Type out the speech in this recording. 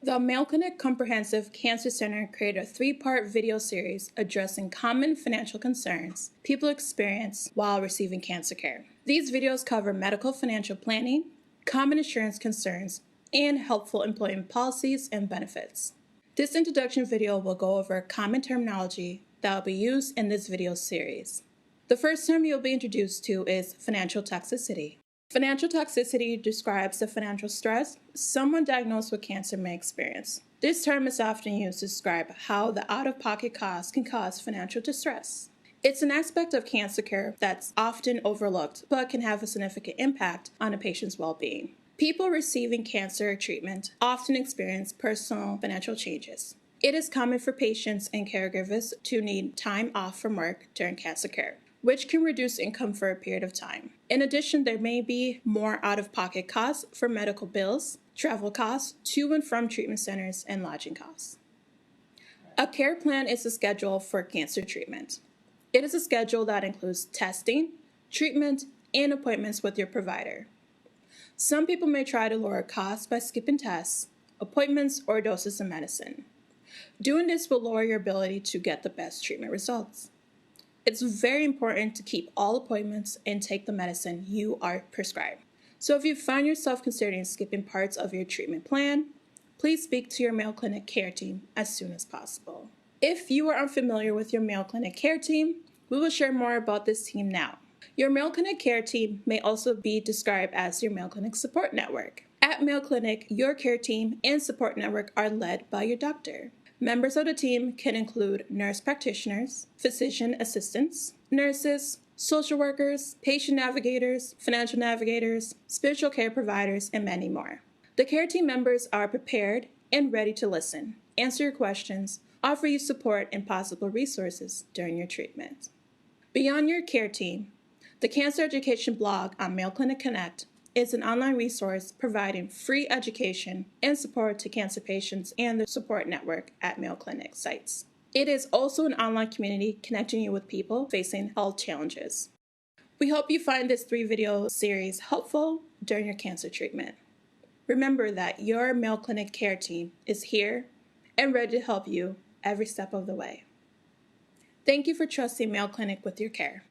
The Mayo Clinic Comprehensive Cancer Center created a 3-part video series addressing common financial concerns people experience while receiving cancer care. These videos cover medical financial planning, common insurance concerns, and helpful employment policies and benefits. This introduction video will go over common terminology that will be used in this video series. The first term you'll be introduced to is financial toxicity. Financial toxicity describes the financial stress someone diagnosed with cancer may experience. This term is often used to describe how the out-of-pocket costs can cause financial distress. It's an aspect of cancer care that's often overlooked, but can have a significant impact on a patient's well-being. People receiving cancer treatment often experience personal financial changes. It is common for patients and caregivers to need time off from work during cancer care, which can reduce income for a period of time. In addition, there may be more out-of-pocket costs for medical bills, travel costs to and from treatment centers, and lodging costs. A care plan is a schedule for cancer treatment. It is a schedule that includes testing, treatment, and appointments with your provider. Some people may try to lower costs by skipping tests, appointments, or doses of medicine. Doing this will lower your ability to get the best treatment results. It's very important to keep all appointments and take the medicine you are prescribed. So if you find yourself considering skipping parts of your treatment plan, please speak to your Mayo Clinic care team as soon as possible. If you are unfamiliar with your Mayo Clinic care team, we will share more about this team now. Your Mayo Clinic care team may also be described as your Mayo Clinic support network. At Mayo Clinic, your care team and support network are led by your doctor. Members of the team can include nurse practitioners, physician assistants, nurses, social workers, patient navigators, financial navigators, spiritual care providers, and many more. The care team members are prepared and ready to listen, answer your questions, offer you support and possible resources during your treatment. Beyond your care team, the Cancer Education blog on Mayo Clinic Connect is an online resource providing free education and support to cancer patients and the support network at Mayo Clinic sites. It is also an online community connecting you with people facing health challenges. We hope you find this 3-video series helpful during your cancer treatment. Remember that your Mayo Clinic care team is here and ready to help you every step of the way. Thank you for trusting Mayo Clinic with your care.